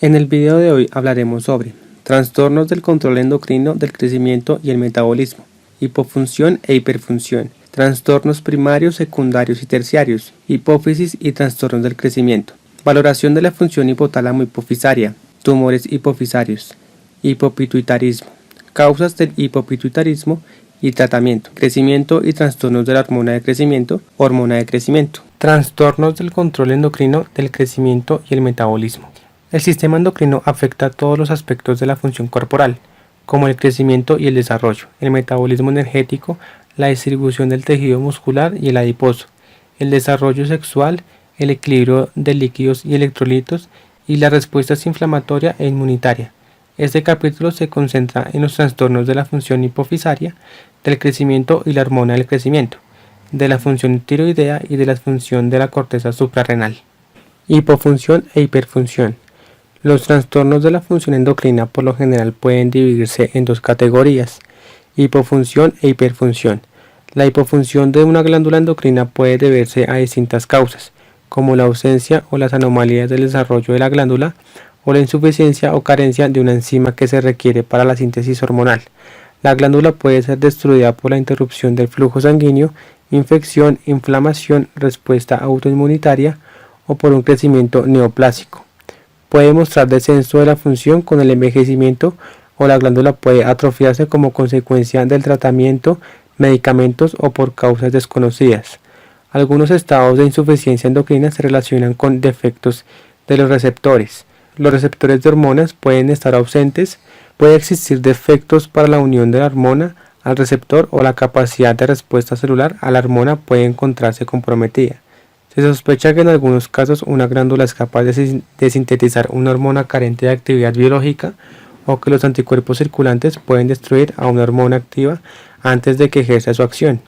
En el video de hoy hablaremos sobre trastornos del control endocrino del crecimiento y el metabolismo, hipofunción e hiperfunción, trastornos primarios, secundarios y terciarios, hipófisis y trastornos del crecimiento, valoración de la función hipotálamo-hipofisaria, tumores hipofisarios, hipopituitarismo, causas del hipopituitarismo y tratamiento, crecimiento y trastornos de la hormona de crecimiento, trastornos del control endocrino del crecimiento y el metabolismo. El sistema endocrino afecta a todos los aspectos de la función corporal, como el crecimiento y el desarrollo, el metabolismo energético, la distribución del tejido muscular y el adiposo, el desarrollo sexual, el equilibrio de líquidos y electrolitos y las respuestas inflamatoria e inmunitaria. Este capítulo se concentra en los trastornos de la función hipofisaria, del crecimiento y la hormona del crecimiento, de la función tiroidea y de la función de la corteza suprarrenal. Hipofunción e hiperfunción. Los trastornos de la función endocrina por lo general pueden dividirse en dos categorías, hipofunción e hiperfunción. La hipofunción de una glándula endocrina puede deberse a distintas causas, como la ausencia o las anomalías del desarrollo de la glándula o la insuficiencia o carencia de una enzima que se requiere para la síntesis hormonal. La glándula puede ser destruida por la interrupción del flujo sanguíneo, infección, inflamación, respuesta autoinmunitaria o por un crecimiento neoplásico. Puede mostrar descenso de la función con el envejecimiento o la glándula puede atrofiarse como consecuencia del tratamiento, medicamentos o por causas desconocidas. Algunos estados de insuficiencia endocrina se relacionan con defectos de los receptores. Los receptores de hormonas pueden estar ausentes, puede existir defectos para la unión de la hormona al receptor o la capacidad de respuesta celular a la hormona puede encontrarse comprometida. Se sospecha que en algunos casos una glándula es capaz de sintetizar una hormona carente de actividad biológica o que los anticuerpos circulantes pueden destruir a una hormona activa antes de que ejerza su acción.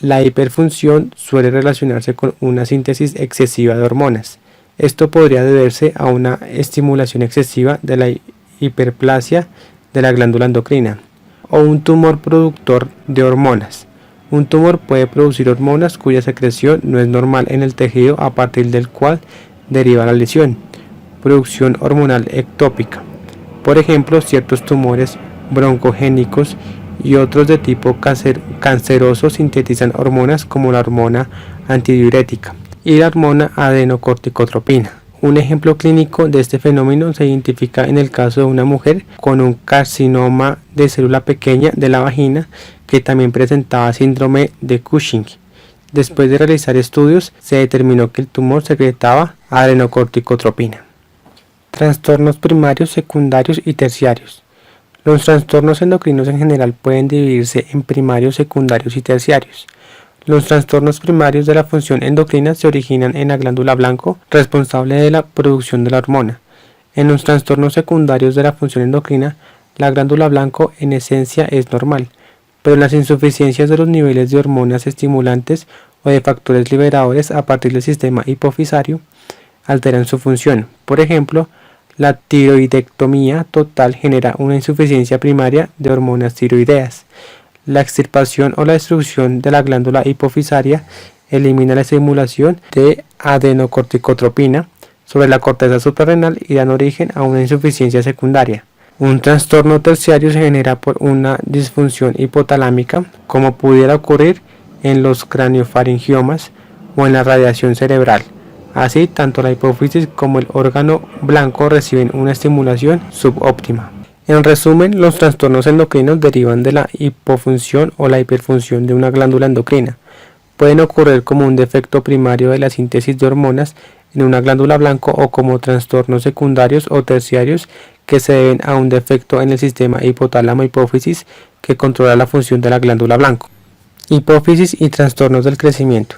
La hiperfunción suele relacionarse con una síntesis excesiva de hormonas. Esto podría deberse a una estimulación excesiva de la hiperplasia de la glándula endocrina o un tumor productor de hormonas. Un tumor puede producir hormonas cuya secreción no es normal en el tejido a partir del cual deriva la lesión. Producción hormonal ectópica. Por ejemplo, ciertos tumores broncogénicos y otros de tipo canceroso sintetizan hormonas como la hormona antidiurética y la hormona adenocorticotropina. Un ejemplo clínico de este fenómeno se identifica en el caso de una mujer con un carcinoma de célula pequeña de la vagina que también presentaba síndrome de Cushing. Después de realizar estudios, se determinó que el tumor secretaba adenocorticotropina. Trastornos primarios, secundarios y terciarios. Los trastornos endocrinos en general pueden dividirse en primarios, secundarios y terciarios. Los trastornos primarios de la función endocrina se originan en la glándula blanco, responsable de la producción de la hormona. En los trastornos secundarios de la función endocrina, la glándula blanco en esencia es normal, pero las insuficiencias de los niveles de hormonas estimulantes o de factores liberadores a partir del sistema hipofisario alteran su función. Por ejemplo, la tiroidectomía total genera una insuficiencia primaria de hormonas tiroideas. La extirpación o la destrucción de la glándula hipofisaria elimina la estimulación de adenocorticotropina sobre la corteza suprarrenal y dan origen a una insuficiencia secundaria. Un trastorno terciario se genera por una disfunción hipotalámica, como pudiera ocurrir en los craniofaringiomas o en la radiación cerebral. Así, tanto la hipófisis como el órgano blanco reciben una estimulación subóptima. En resumen, los trastornos endocrinos derivan de la hipofunción o la hiperfunción de una glándula endocrina. Pueden ocurrir como un defecto primario de la síntesis de hormonas en una glándula blanco o como trastornos secundarios o terciarios que se deben a un defecto en el sistema hipotálamo-hipófisis que controla la función de la glándula blanco. Hipófisis y trastornos del crecimiento.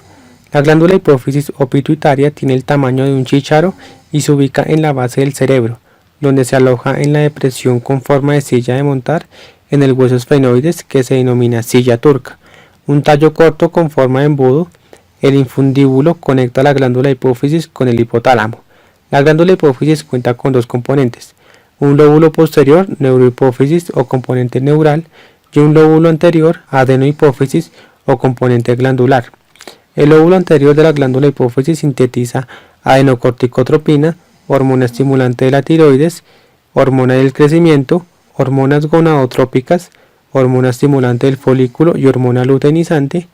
La glándula hipófisis o pituitaria tiene el tamaño de un chícharo y se ubica en la base del cerebro, donde se aloja en la depresión con forma de silla de montar en el hueso esfenoides que se denomina silla turca. Un tallo corto con forma de embudo, el infundíbulo conecta la glándula hipófisis con el hipotálamo. La glándula hipófisis cuenta con dos componentes, un lóbulo posterior, neurohipófisis o componente neural, y un lóbulo anterior, adenohipófisis o componente glandular. El lóbulo anterior de la glándula hipófisis sintetiza adenocorticotropina hormona estimulante de la tiroides, hormona del crecimiento, hormonas gonadotrópicas, hormona estimulante del folículo y hormona luteinizante,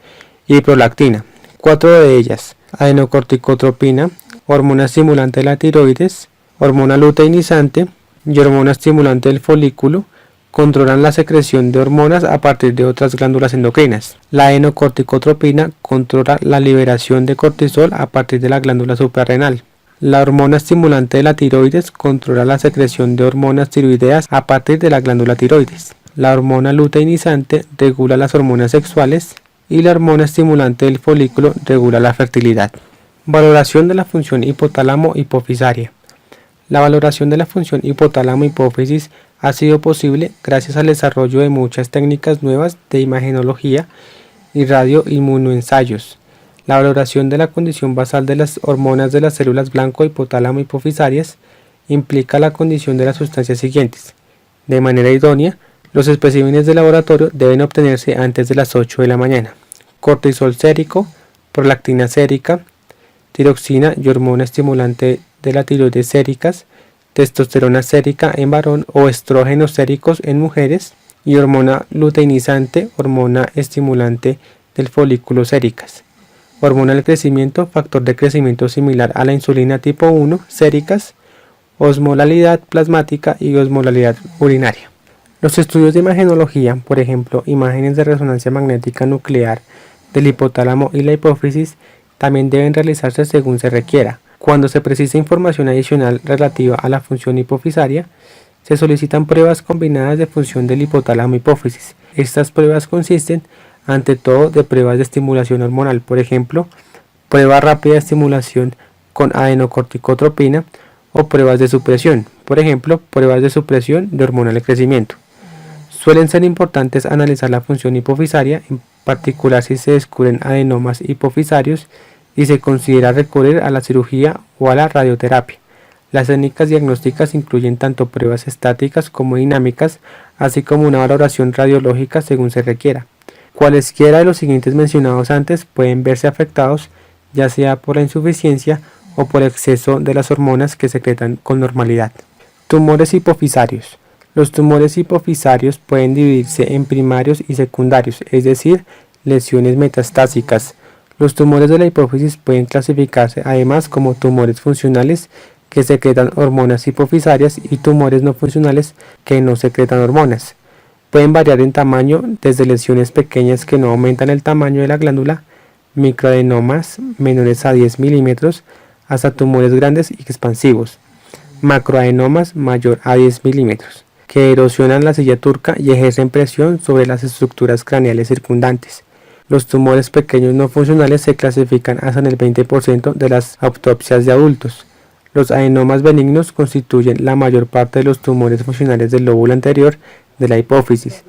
y prolactina. 4 de ellas: adenocorticotropina, hormona estimulante de la tiroides, hormona luteinizante y hormona estimulante del folículo, controlan la secreción de hormonas a partir de otras glándulas endocrinas. La adenocorticotropina controla la liberación de cortisol a partir de la glándula suprarrenal. La hormona estimulante de la tiroides controla la secreción de hormonas tiroideas a partir de la glándula tiroides. La hormona luteinizante regula las hormonas sexuales y la hormona estimulante del folículo regula la fertilidad. Valoración de la función hipotálamo-hipofisaria. La valoración de la función hipotálamo-hipófisis ha sido posible gracias al desarrollo de muchas técnicas nuevas de imagenología y radioinmunoensayos. La valoración de la condición basal de las hormonas de las células blanco hipotálamo-hipofisarias implica la condición de las sustancias siguientes. De manera idónea, los especímenes de laboratorio deben obtenerse antes de las 8 de la mañana. Cortisol sérico, prolactina sérica, tiroxina y hormona estimulante de la tiroides séricas, testosterona sérica en varón o estrógenos séricos en mujeres, y hormona luteinizante, hormona estimulante del folículo séricas. Hormona del crecimiento, factor de crecimiento similar a la insulina tipo 1, séricas, osmolalidad plasmática y osmolalidad urinaria. Los estudios de imagenología, por ejemplo, imágenes de resonancia magnética nuclear del hipotálamo y la hipófisis, también deben realizarse según se requiera. Cuando se precisa información adicional relativa a la función hipofisaria, se solicitan pruebas combinadas de función del hipotálamo hipófisis. Estas pruebas consisten, ante todo, de pruebas de estimulación hormonal, por ejemplo, prueba rápida de estimulación con adenocorticotropina, o pruebas de supresión, por ejemplo, pruebas de supresión de hormona del crecimiento. Suelen ser importantes analizar la función hipofisaria, en particular si se descubren adenomas hipofisarios y se considera recurrir a la cirugía o a la radioterapia. Las técnicas diagnósticas incluyen tanto pruebas estáticas como dinámicas, así como una valoración radiológica según se requiera. Cualesquiera de los siguientes mencionados antes pueden verse afectados, ya sea por la insuficiencia o por exceso de las hormonas que secretan con normalidad. Tumores hipofisarios. Los tumores hipofisarios pueden dividirse en primarios y secundarios, es decir, lesiones metastásicas. Los tumores de la hipófisis pueden clasificarse además como tumores funcionales que secretan hormonas hipofisarias y tumores no funcionales que no secretan hormonas. Pueden variar en tamaño desde lesiones pequeñas que no aumentan el tamaño de la glándula, microadenomas menores a 10 milímetros, hasta tumores grandes y expansivos, macroadenomas mayor a 10 milímetros, que erosionan la silla turca y ejercen presión sobre las estructuras craneales circundantes. Los tumores pequeños no funcionales se clasifican hasta en el 20% de las autopsias de adultos. Los adenomas benignos constituyen la mayor parte de los tumores funcionales del lóbulo anterior de la hipófisis.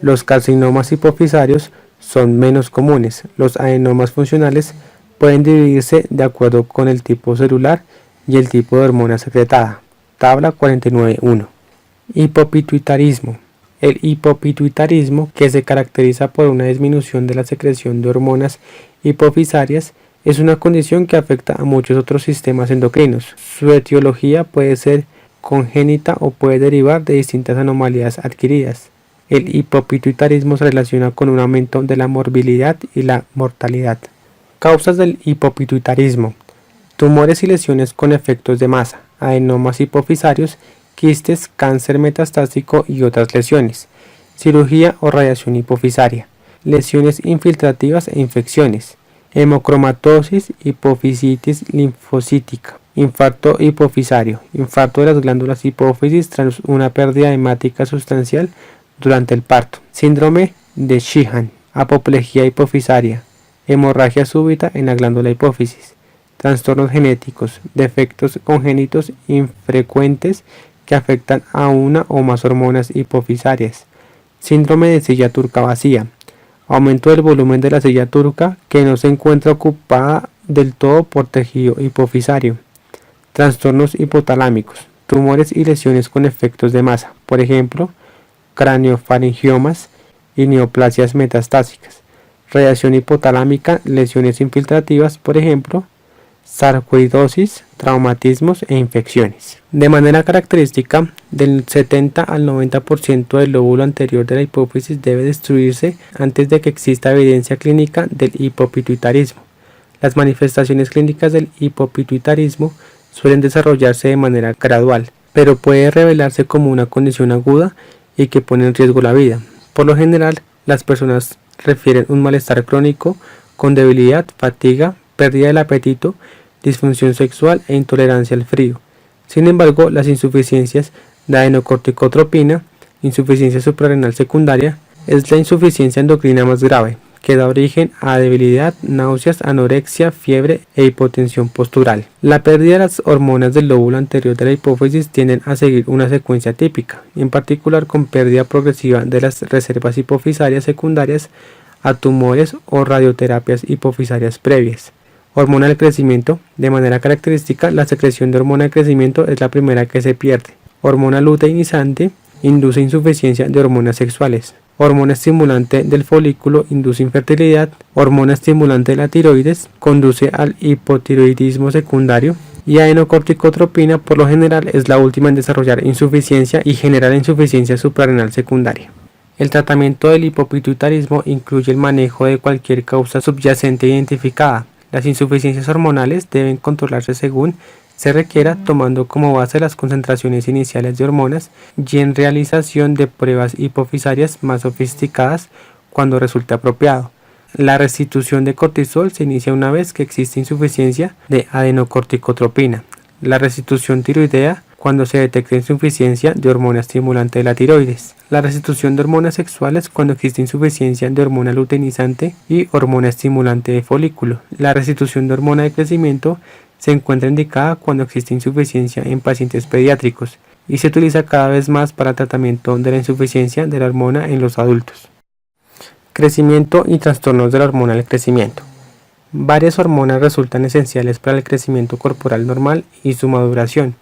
Los carcinomas hipofisarios son menos comunes. Los adenomas funcionales pueden dividirse de acuerdo con el tipo celular y el tipo de hormona secretada. Tabla 49.1. Hipopituitarismo. El hipopituitarismo, que se caracteriza por una disminución de la secreción de hormonas hipofisarias, es una condición que afecta a muchos otros sistemas endocrinos. Su etiología puede ser congénita o puede derivar de distintas anomalías adquiridas. El hipopituitarismo se relaciona con un aumento de la morbilidad y la mortalidad. Causas del hipopituitarismo: tumores y lesiones con efectos de masa, adenomas hipofisarios, quistes, cáncer metastásico y otras lesiones, cirugía o radiación hipofisaria, lesiones infiltrativas e infecciones, hemocromatosis, hipofisitis linfocítica, infarto hipofisario, infarto de las glándulas hipófisis tras una pérdida hemática sustancial durante el parto, síndrome de Sheehan, apoplejía hipofisaria, hemorragia súbita en la glándula hipófisis, trastornos genéticos, defectos congénitos infrecuentes que afectan a una o más hormonas hipofisarias, síndrome de silla turca vacía, aumento del volumen de la silla turca que no se encuentra ocupada del todo por tejido hipofisario, trastornos hipotalámicos, tumores y lesiones con efectos de masa, por ejemplo, craneofaringiomas y neoplasias metastásicas, radiación hipotalámica, lesiones infiltrativas, por ejemplo, sarcoidosis, traumatismos e infecciones. De manera característica, del 70 al 90% del lóbulo anterior de la hipófisis debe destruirse antes de que exista evidencia clínica del hipopituitarismo. Las manifestaciones clínicas del hipopituitarismo suelen desarrollarse de manera gradual, pero puede revelarse como una condición aguda y que pone en riesgo la vida. Por lo general, las personas refieren un malestar crónico con debilidad, fatiga, pérdida del apetito, disfunción sexual e intolerancia al frío. Sin embargo, las insuficiencias de adenocorticotropina, insuficiencia suprarrenal secundaria, es la insuficiencia endocrina más grave, que da origen a debilidad, náuseas, anorexia, fiebre e hipotensión postural. La pérdida de las hormonas del lóbulo anterior de la hipófisis tienden a seguir una secuencia típica, en particular con pérdida progresiva de las reservas hipofisarias secundarias a tumores o radioterapias hipofisarias previas. Hormona del crecimiento. De manera característica, la secreción de hormona de crecimiento es la primera que se pierde. Hormona luteinizante induce insuficiencia de hormonas sexuales. Hormona estimulante del folículo induce infertilidad. Hormona estimulante de la tiroides conduce al hipotiroidismo secundario. Y adenocorticotropina por lo general es la última en desarrollar insuficiencia y genera la insuficiencia suprarrenal secundaria. El tratamiento del hipopituitarismo incluye el manejo de cualquier causa subyacente identificada. Las insuficiencias hormonales deben controlarse según se requiera, tomando como base las concentraciones iniciales de hormonas y en realización de pruebas hipofisarias más sofisticadas cuando resulte apropiado. La restitución de cortisol se inicia una vez que existe insuficiencia de adenocorticotropina. La restitución tiroidea cuando se detecta insuficiencia de hormona estimulante de la tiroides. La restitución de hormonas sexuales cuando existe insuficiencia de hormona luteinizante y hormona estimulante de folículo. La restitución de hormona de crecimiento se encuentra indicada cuando existe insuficiencia en pacientes pediátricos y se utiliza cada vez más para el tratamiento de la insuficiencia de la hormona en los adultos. Crecimiento y trastornos de la hormona del crecimiento. Varias hormonas resultan esenciales para el crecimiento corporal normal y su maduración,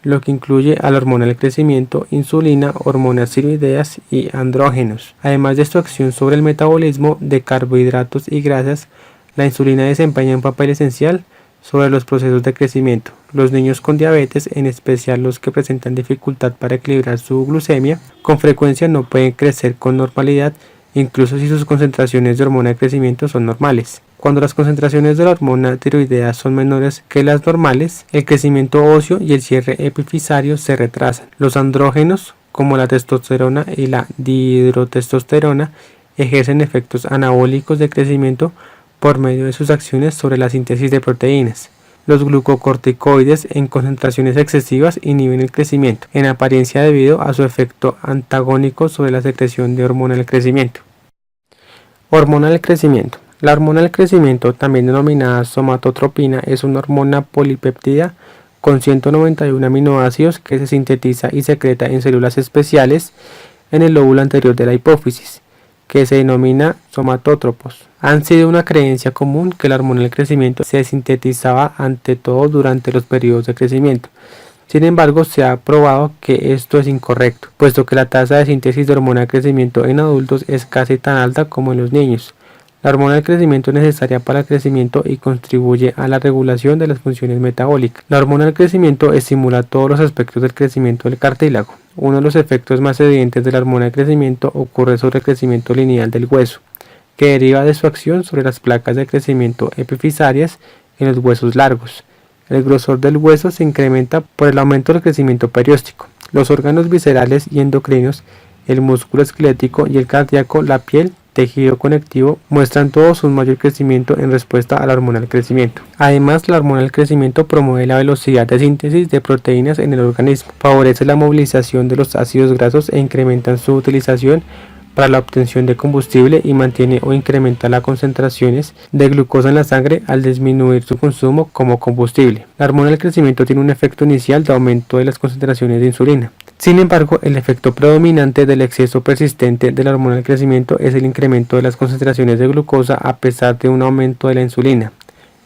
lo que incluye a la hormona del crecimiento, insulina, hormonas tiroideas y andrógenos. Además de su acción sobre el metabolismo de carbohidratos y grasas, la insulina desempeña un papel esencial sobre los procesos de crecimiento. Los niños con diabetes, en especial los que presentan dificultad para equilibrar su glucemia, con frecuencia no pueden crecer con normalidad, incluso si sus concentraciones de hormona de crecimiento son normales. Cuando las concentraciones de la hormona tiroidea son menores que las normales, el crecimiento óseo y el cierre epifisario se retrasan. Los andrógenos, como la testosterona y la dihidrotestosterona, ejercen efectos anabólicos de crecimiento por medio de sus acciones sobre la síntesis de proteínas. Los glucocorticoides en concentraciones excesivas inhiben el crecimiento, en apariencia debido a su efecto antagónico sobre la secreción de hormona del crecimiento. Hormona del crecimiento. La hormona del crecimiento, también denominada somatotropina, es una hormona polipeptida con 191 aminoácidos que se sintetiza y secreta en células especiales en el lóbulo anterior de la hipófisis, que se denomina somatótropos. Han sido una creencia común que la hormona del crecimiento se sintetizaba ante todo durante los periodos de crecimiento. Sin embargo, se ha probado que esto es incorrecto, puesto que la tasa de síntesis de hormona de crecimiento en adultos es casi tan alta como en los niños. La hormona del crecimiento es necesaria para el crecimiento y contribuye a la regulación de las funciones metabólicas. La hormona del crecimiento estimula todos los aspectos del crecimiento del cartílago. Uno de los efectos más evidentes de la hormona de crecimiento ocurre sobre el crecimiento lineal del hueso, que deriva de su acción sobre las placas de crecimiento epifisarias en los huesos largos. El grosor del hueso se incrementa por el aumento del crecimiento perióstico. Los órganos viscerales y endocrinos, el músculo esquelético y el cardíaco, la piel, tejido conectivo, muestran todos un mayor crecimiento en respuesta a la hormona del crecimiento. Además, la hormona del crecimiento promueve la velocidad de síntesis de proteínas en el organismo, favorece la movilización de los ácidos grasos e incrementa su utilización para la obtención de combustible y mantiene o incrementa las concentraciones de glucosa en la sangre al disminuir su consumo como combustible. La hormona del crecimiento tiene un efecto inicial de aumento de las concentraciones de insulina. Sin embargo, el efecto predominante del exceso persistente de la hormona del crecimiento es el incremento de las concentraciones de glucosa a pesar de un aumento de la insulina.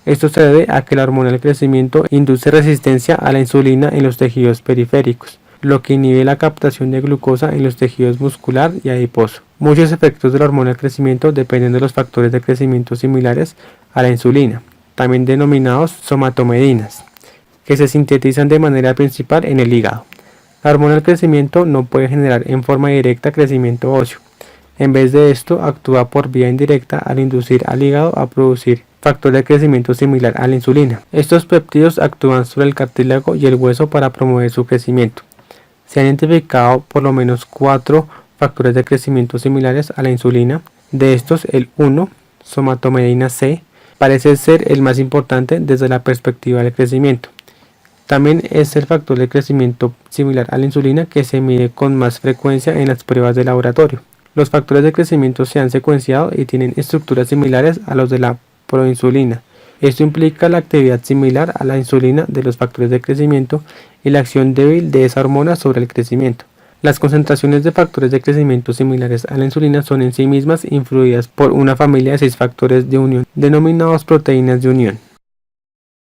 Esto se debe a que la hormona del crecimiento induce resistencia a la insulina en los tejidos periféricos, lo que inhibe la captación de glucosa en los tejidos muscular y adiposo. Muchos efectos de la hormona del crecimiento dependen de los factores de crecimiento similares a la insulina. también denominados somatomedinas, que se sintetizan de manera principal en el hígado. La hormona del crecimiento no puede generar en forma directa crecimiento óseo. En vez de esto, actúa por vía indirecta al inducir al hígado a producir factor de crecimiento similar a la insulina. Estos péptidos actúan sobre el cartílago y el hueso para promover su crecimiento. Se han identificado por lo menos 4 factores de crecimiento similares a la insulina. De estos, el 1, somatomedina C, parece ser el más importante desde la perspectiva del crecimiento. También es el factor de crecimiento similar a la insulina que se mide con más frecuencia en las pruebas de laboratorio. Los factores de crecimiento se han secuenciado y tienen estructuras similares a los de la proinsulina. Esto implica la actividad similar a la insulina de los factores de crecimiento y la acción débil de esa hormona sobre el crecimiento. Las concentraciones de factores de crecimiento similares a la insulina son en sí mismas influidas por una familia de 6 factores de unión, denominados proteínas de unión.